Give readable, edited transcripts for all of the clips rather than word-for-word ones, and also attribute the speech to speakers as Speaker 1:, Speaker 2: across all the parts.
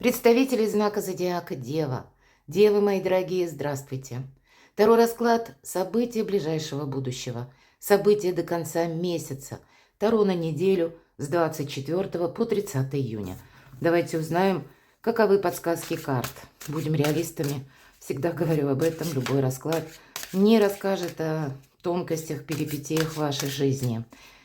Speaker 1: Представители знака зодиака Дева. Девы, мои дорогие, здравствуйте. Второй расклад – события ближайшего будущего, события до конца месяца, Таро на неделю с 24 по 30 июня. Давайте узнаем, каковы подсказки карт. Будем реалистами. Всегда говорю об этом, любой расклад не расскажет о тонкостях, перипетиях вашей жизни.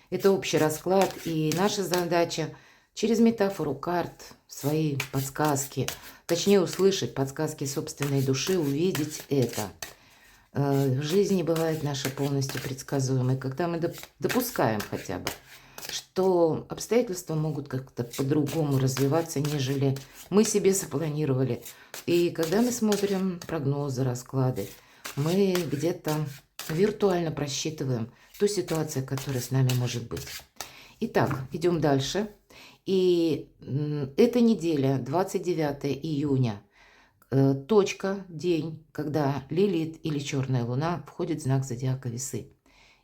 Speaker 1: Это общий расклад, и наша задача – через метафору карт, свои подсказки, точнее услышать подсказки собственной души, увидеть это. В жизни бывает наша полностью предсказуемой, когда мы допускаем хотя бы, что обстоятельства могут как-то по-другому развиваться, нежели мы себе запланировали. И когда мы смотрим прогнозы, расклады, мы где-то виртуально просчитываем ту ситуацию, которая с нами может быть. Итак, идем дальше. И эта неделя, 29 июня, точка, день, когда Лилит или Черная Луна входит в знак зодиака Весы.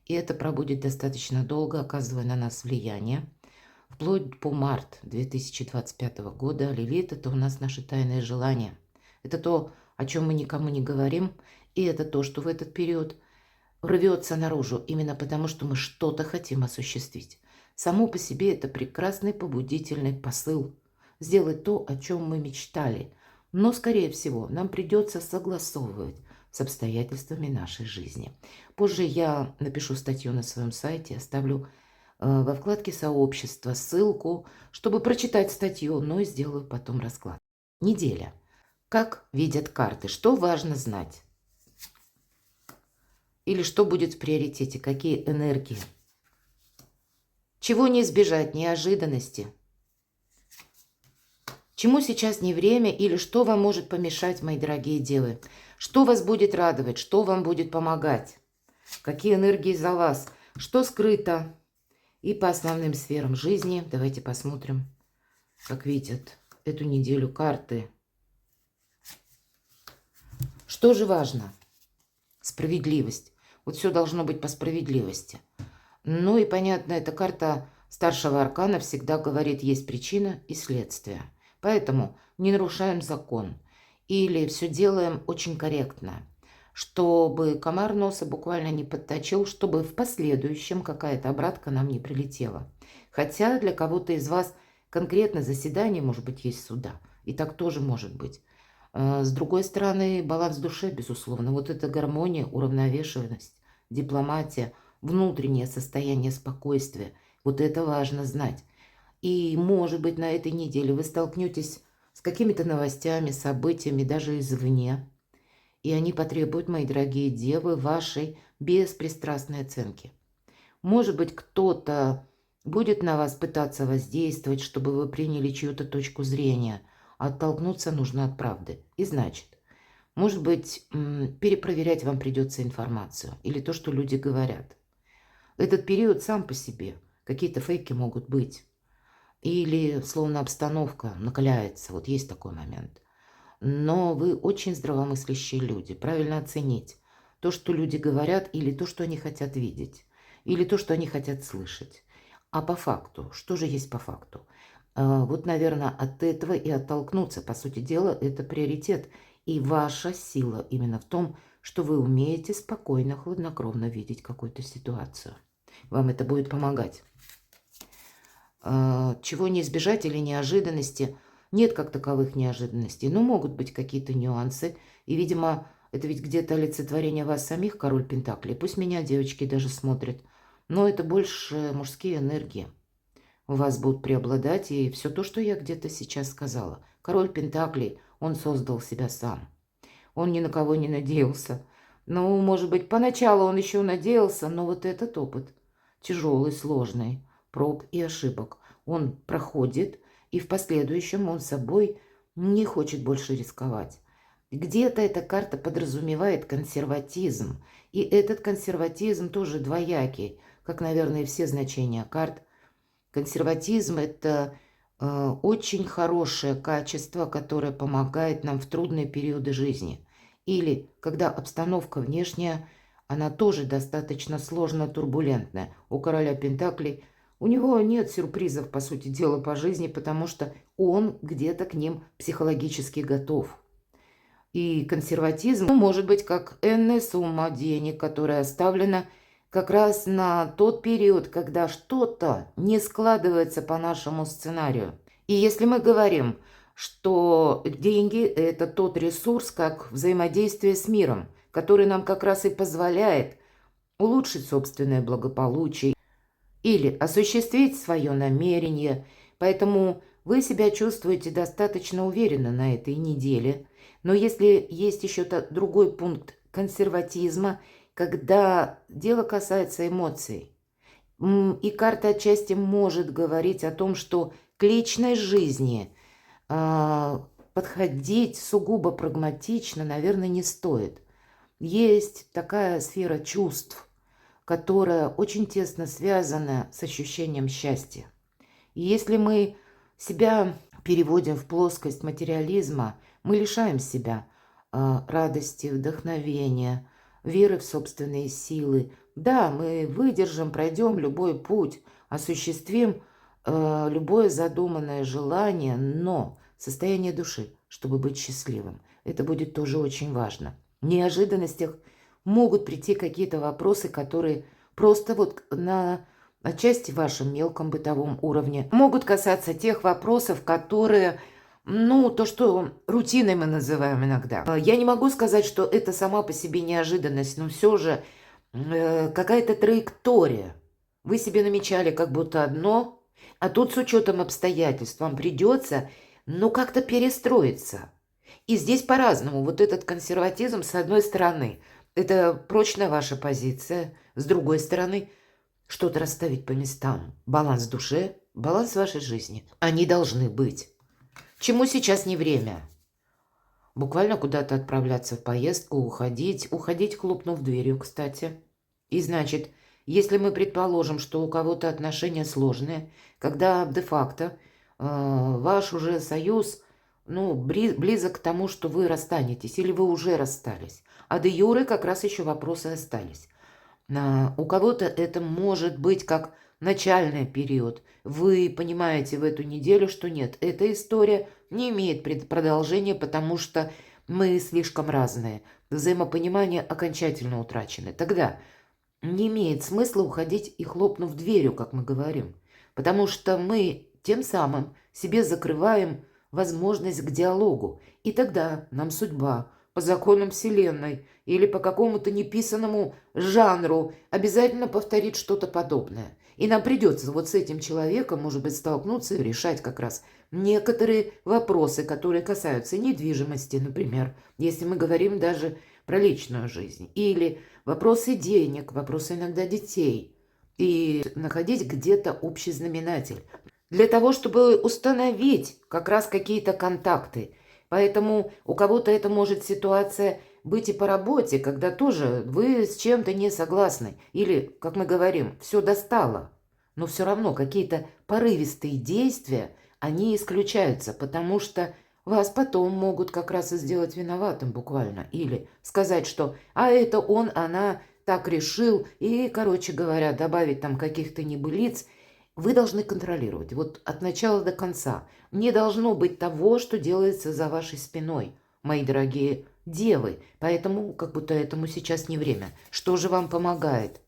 Speaker 1: И это пробудет достаточно долго, оказывая на нас влияние. Вплоть по март 2025 года Лилит – это у нас наши тайные желания. Это то, о чем мы никому не говорим, и это то, что в этот период рвется наружу, именно потому, что мы что-то хотим осуществить. Само по себе это прекрасный побудительный посыл сделать то, о чем мы мечтали. Но, скорее всего, нам придется согласовывать с обстоятельствами нашей жизни. Позже я напишу статью на своем сайте, оставлю во вкладке «Сообщество» ссылку, чтобы прочитать статью, но и сделаю потом расклад. Неделя. Как видят карты? Что важно знать? Или что будет в приоритете? Какие энергии? Чего не избежать? Неожиданности. Чему сейчас не время или что вам может помешать, мои дорогие девы? Что вас будет радовать? Что вам будет помогать? Какие энергии за вас? Что скрыто? И по основным сферам жизни давайте посмотрим, как видят эту неделю карты. Что же важно? Справедливость. Вот все должно быть по справедливости. Ну и понятно, эта карта старшего аркана всегда говорит, есть причина и следствие. Поэтому не нарушаем закон или все делаем очень корректно, чтобы комар носа буквально не подточил, чтобы в последующем какая-то обратка нам не прилетела. Хотя для кого-то из вас конкретно заседание, может быть, есть суда. И так тоже может быть. С другой стороны, баланс в душе, безусловно. Вот эта гармония, уравновешенность, дипломатия, внутреннее состояние спокойствия. Вот это важно знать. И, может быть, на этой неделе вы столкнетесь с какими-то новостями, событиями, даже извне. И они потребуют, мои дорогие девы, вашей беспристрастной оценки. Может быть, кто-то будет на вас пытаться воздействовать, чтобы вы приняли чью-то точку зрения. Оттолкнуться нужно от правды. И значит, может быть, перепроверять вам придется информацию или то, что люди говорят. Этот период сам по себе, какие-то фейки могут быть. Или, словно обстановка накаляется, вот есть такой момент. Но вы очень здравомыслящие люди, правильно оценить то, что люди говорят, или то, что они хотят видеть, или то, что они хотят слышать. А по факту, что же есть по факту? Вот, наверное, от этого и оттолкнуться. По сути дела, это приоритет. И ваша сила именно в том, что вы умеете спокойно, хладнокровно видеть какую-то ситуацию. Вам это будет помогать. Чего не избежать или неожиданности? Нет как таковых неожиданностей, но могут быть какие-то нюансы. И, видимо, это ведь где-то олицетворение вас самих, король Пентаклей. Пусть меня девочки даже смотрят, но это больше мужские энергии. У вас будут преобладать и все то, что я где-то сейчас сказала. Король Пентаклей, он создал себя сам. Он ни на кого не надеялся. Ну, может быть, поначалу он еще надеялся, но вот этот опыт тяжелый, сложный, проб и ошибок, он проходит, и в последующем он собой не хочет больше рисковать. Где-то эта карта подразумевает консерватизм, и этот консерватизм тоже двоякий, как, наверное, и все значения карт. Консерватизм – это очень хорошее качество, которое помогает нам в трудные периоды жизни. Или когда обстановка внешняя, она тоже достаточно сложно турбулентная. У короля Пентаклей У него нет сюрпризов, по сути дела, по жизни, потому что он где-то к ним психологически готов. И консерватизм может быть как энная сумма денег, которая оставлена как раз на тот период, когда что-то не складывается по нашему сценарию. И если мы говорим, что деньги – это тот ресурс, как взаимодействие с миром, который нам как раз и позволяет улучшить собственное благополучие или осуществить свое намерение, поэтому вы себя чувствуете достаточно уверенно на этой неделе. Но если есть еще другой пункт консерватизма, когда дело касается эмоций, и карта отчасти может говорить о том, что к личной жизни подходить сугубо прагматично, наверное, не стоит. Есть такая сфера чувств, которая очень тесно связана с ощущением счастья. И если мы себя переводим в плоскость материализма, мы лишаем себя радости, вдохновения, веры в собственные силы. Да, мы выдержим, пройдем любой путь, осуществим любое задуманное желание, но состояние души, чтобы быть счастливым, это будет тоже очень важно. В неожиданностях могут прийти какие-то вопросы, которые просто вот на отчасти вашем мелком бытовом уровне могут касаться тех вопросов, которые, то, что рутиной мы называем иногда. Я не могу сказать, что это сама по себе неожиданность, но все же какая-то траектория. Вы себе намечали как будто одно, а тут с учетом обстоятельств вам придется, как-то перестроиться. И здесь по-разному. Вот этот консерватизм, с одной стороны, это прочная ваша позиция, с другой стороны, что-то расставить по местам. Баланс в душе, баланс в вашей жизни. Они должны быть. Чему сейчас не время? Буквально куда-то отправляться в поездку, уходить, хлопнув дверью, кстати. И значит, если мы предположим, что у кого-то отношения сложные, когда де-факто ваш уже союз близок к тому, что вы расстанетесь, или вы уже расстались, а де-юре как раз еще вопросы остались. У кого-то это может быть как начальный период. Вы понимаете в эту неделю, что нет, эта история не имеет продолжения, потому что мы слишком разные. Взаимопонимание окончательно утрачено. Тогда не имеет смысла уходить и хлопнув дверью, как мы говорим. Потому что мы тем самым себе закрываем возможность к диалогу. И тогда нам судьба по законам Вселенной или по какому-то неписанному жанру обязательно повторит что-то подобное. И нам придется вот с этим человеком, может быть, столкнуться и решать как раз некоторые вопросы, которые касаются недвижимости, например, если мы говорим даже про личную жизнь, или вопросы денег, вопросы иногда детей, и находить где-то общий знаменатель для того, чтобы установить как раз какие-то контакты. Поэтому у кого-то это может ситуация быть и по работе, когда тоже вы с чем-то не согласны. Или, как мы говорим, все достало. Но все равно какие-то порывистые действия, они исключаются, потому что вас потом могут как раз и сделать виноватым буквально. Или сказать, что «а это он, она так решил», и, короче говоря, добавить там каких-то небылиц. Вы должны контролировать, вот от начала до конца. Не должно быть того, что делается за вашей спиной, мои дорогие девы. Поэтому как будто этому сейчас не время. Что же вам помогает?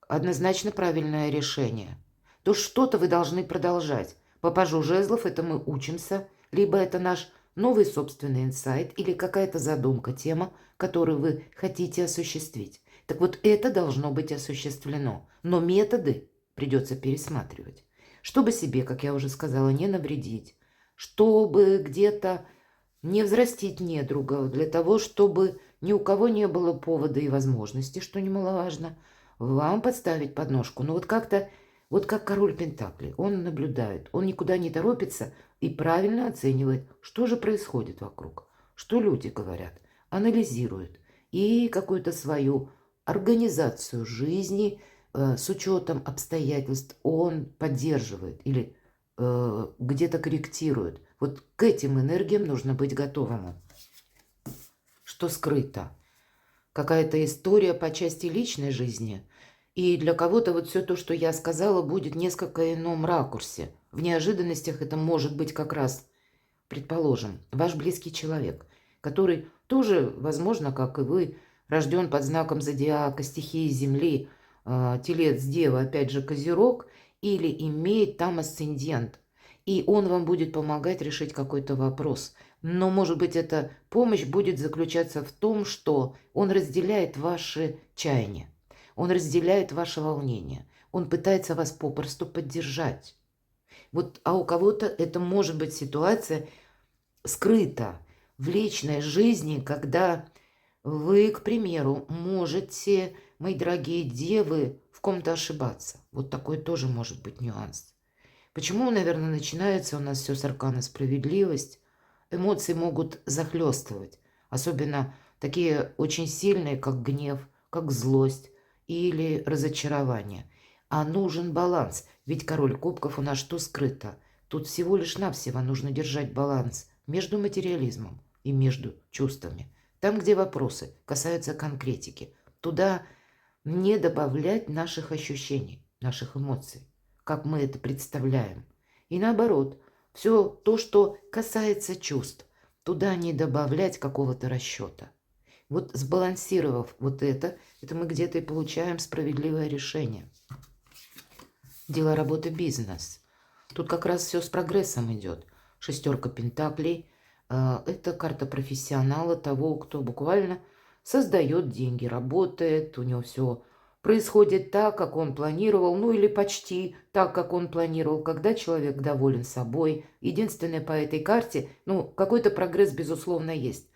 Speaker 1: Однозначно правильное решение. То что-то вы должны продолжать. По пажу жезлов это мы учимся, либо это наш новый собственный инсайт или какая-то задумка, тема, которую вы хотите осуществить. Так вот это должно быть осуществлено. Но методы придется пересматривать, чтобы себе, как я уже сказала, не навредить, чтобы где-то не взрастить недругов, для того, чтобы ни у кого не было повода и возможности, что немаловажно, вам подставить подножку. Но вот как-то, вот как король Пентаклей, он наблюдает, он никуда не торопится и правильно оценивает, что же происходит вокруг, что люди говорят, анализирует и какую-то свою организацию жизни с учетом обстоятельств он поддерживает или где-то корректирует. Вот к этим энергиям нужно быть готовым. Что скрыто? Какая-то история по части личной жизни И для кого-то вот все то, что я сказала, будет в несколько ином ракурсе. В неожиданностях это может быть как раз, предположим, ваш близкий человек, который тоже, возможно, как и вы, рожден под знаком зодиака, стихии Земли, телец, дева, опять же, козерог, или имеет там асцендент. И он вам будет помогать решить какой-то вопрос. Но, может быть, эта помощь будет заключаться в том, что он разделяет ваши чаяния, он разделяет ваше волнение, он пытается вас попросту поддержать. Вот, а у кого-то это может быть ситуация скрыта в личной жизни, когда вы, к примеру, можете, мои дорогие девы, в ком-то ошибаться. Вот такой тоже может быть нюанс. Почему, наверное, начинается у нас все с аркана справедливость? Эмоции могут захлестывать, особенно такие очень сильные, как гнев, как злость или разочарование. А нужен баланс, ведь король кубков у нас что скрыто? Тут всего лишь навсего нужно держать баланс между материализмом и между чувствами. Там, где вопросы касаются конкретики, туда не добавлять наших ощущений, наших эмоций, как мы это представляем. И наоборот, все то, что касается чувств, туда не добавлять какого-то расчета. Вот сбалансировав вот это мы где-то и получаем справедливое решение. Дело, работы, бизнес. Тут как раз все с прогрессом идет. Шестерка пентаклей. Это карта профессионала, того, кто буквально создает деньги, работает, у него все происходит так, как он планировал, ну или почти так, как он планировал, когда человек доволен собой. Единственное по этой карте, ну, какой-то прогресс, безусловно, есть.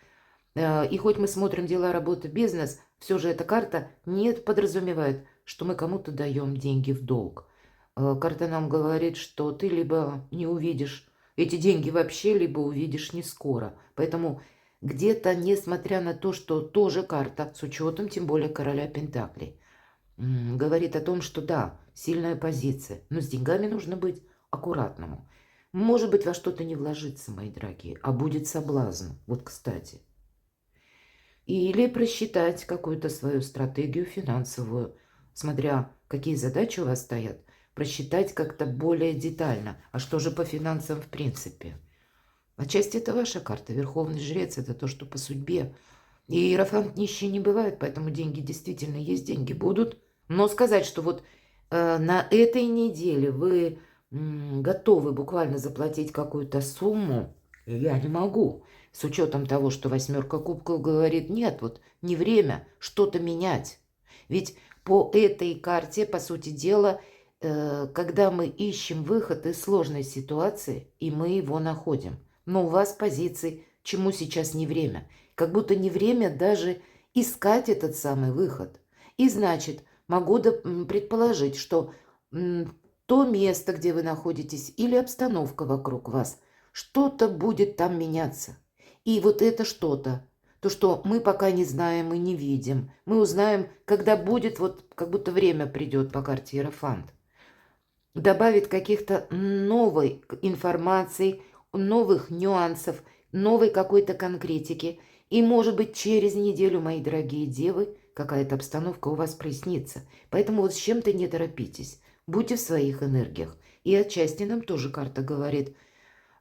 Speaker 1: И хоть мы смотрим дела, работы, бизнес, все же эта карта не подразумевает, что мы кому-то даем деньги в долг. Карта нам говорит, что ты либо не увидишь эти деньги вообще, либо увидишь не скоро. Поэтому где-то, несмотря на то, что тоже карта, с учетом тем более короля Пентаклей, говорит о том, что да, сильная позиция, но с деньгами нужно быть аккуратному. Может быть, во что-то не вложиться, мои дорогие, а будет соблазн. Вот, кстати. Или просчитать какую-то свою стратегию финансовую, смотря какие задачи у вас стоят, просчитать как-то более детально. А что же по финансам в принципе? Отчасти это ваша карта. Верховный жрец – это то, что по судьбе. И иерофант нищий не бывает, поэтому деньги действительно есть, деньги будут. Но сказать, что вот на этой неделе вы готовы буквально заплатить какую-то сумму, я не могу. С учетом того, что восьмерка кубков говорит, нет, вот не время что-то менять. Ведь по этой карте, по сути дела, когда мы ищем выход из сложной ситуации, и мы его находим. Но у вас позиции, чему сейчас не время. Как будто не время даже искать этот самый выход. И значит, могу предположить, что то место, где вы находитесь, или обстановка вокруг вас, что-то будет там меняться. И вот это что-то, то, что мы пока не знаем и не видим, мы узнаем, когда будет, вот как будто время придет по карте Иерофант. Добавит каких-то новой информации, новых нюансов, новой какой-то конкретики. И, может быть, через неделю, мои дорогие девы, какая-то обстановка у вас прояснится. Поэтому вот с чем-то не торопитесь. Будьте в своих энергиях. И отчасти нам тоже карта говорит: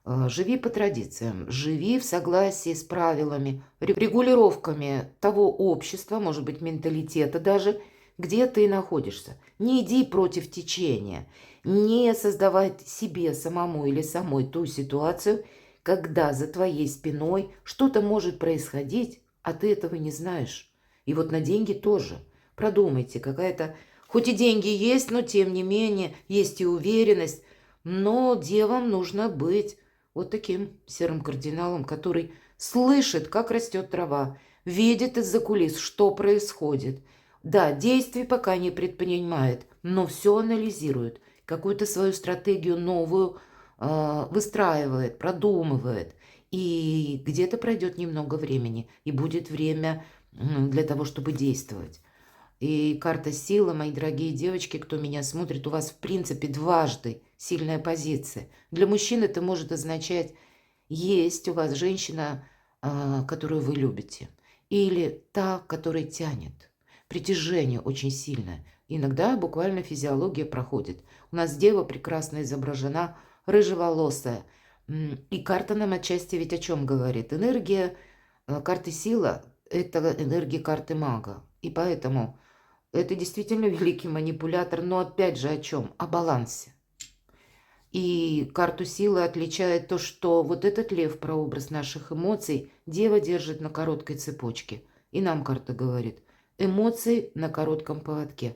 Speaker 1: живи по традициям, живи в согласии с правилами, регулировками того общества, может быть, менталитета даже, где ты находишься. Не иди против течения, не создавай себе самому или самой ту ситуацию, когда за твоей спиной что-то может происходить, а ты этого не знаешь. И вот на деньги тоже. Продумайте, какая-то... Хоть и деньги есть, но тем не менее есть и уверенность, но девам нужно быть вот таким серым кардиналом, который слышит, как растет трава, видит из-за кулис, что происходит. Да, действий пока не предпринимает, но все анализирует, какую-то свою стратегию новую выстраивает, продумывает. И где-то пройдет немного времени, и будет время для того, чтобы действовать. И карта силы, мои дорогие девочки, кто меня смотрит, у вас в принципе дважды сильная позиция. Для мужчин это может означать, есть у вас женщина, которую вы любите, или та, которая тянет. притяжение очень сильное. Иногда буквально физиология проходит. У нас дева прекрасно изображена, рыжеволосая. И карта нам отчасти ведь о чем говорит? Энергия карты сила– это энергия карты мага. И поэтому это действительно великий манипулятор, но опять же о чем? О балансе. И карту силы отличает то, что вот этот лев, прообраз наших эмоций, дева держит на короткой цепочке. И нам карта говорит, эмоции на коротком поводке.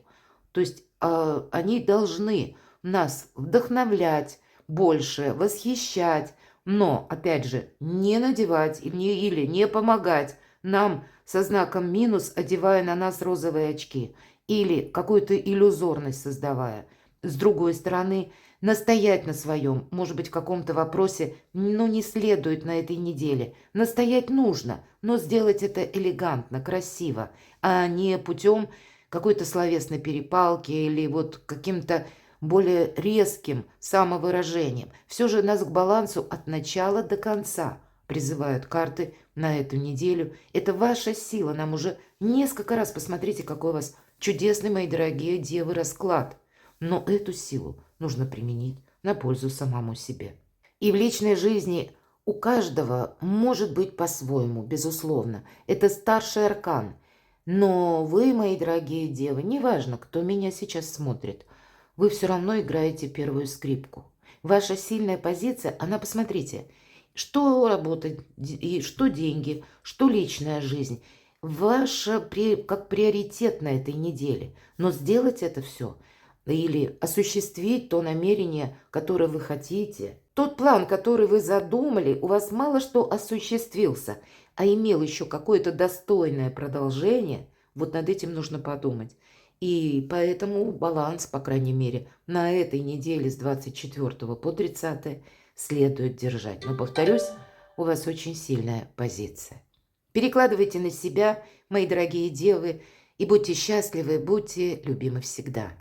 Speaker 1: То есть они должны нас вдохновлять больше, восхищать, но, опять же, не надевать или не помогать нам со знаком минус, одевая на нас розовые очки или какую-то иллюзорность создавая. С другой стороны, настоять на своем, может быть, в каком-то вопросе, но не следует на этой неделе. Настоять нужно, но сделать это элегантно, красиво, а не путем какой-то словесной перепалки или вот каким-то более резким самовыражением. Все же нас к балансу от начала до конца призывают карты на эту неделю. Это ваша сила. Нам уже несколько раз посмотрите, какой у вас чудесный, мои дорогие девы, расклад. Но эту силу нужно применить на пользу самому себе. И в личной жизни у каждого может быть по-своему, безусловно. Это старший аркан. Но вы, мои дорогие девы, неважно, кто меня сейчас смотрит, вы все равно играете первую скрипку. Ваша сильная позиция, она, посмотрите, что работа, и что деньги, что личная жизнь, ваша как приоритет на этой неделе. Но сделать это все или осуществить то намерение, которое вы хотите, тот план, который вы задумали, у вас мало что осуществился, а имел еще какое-то достойное продолжение, вот над этим нужно подумать. И поэтому баланс, по крайней мере, на этой неделе с 24 по 30 следует держать. Но, повторюсь, у вас очень сильная позиция. Перекладывайте на себя, мои дорогие девы, и будьте счастливы, будьте любимы всегда.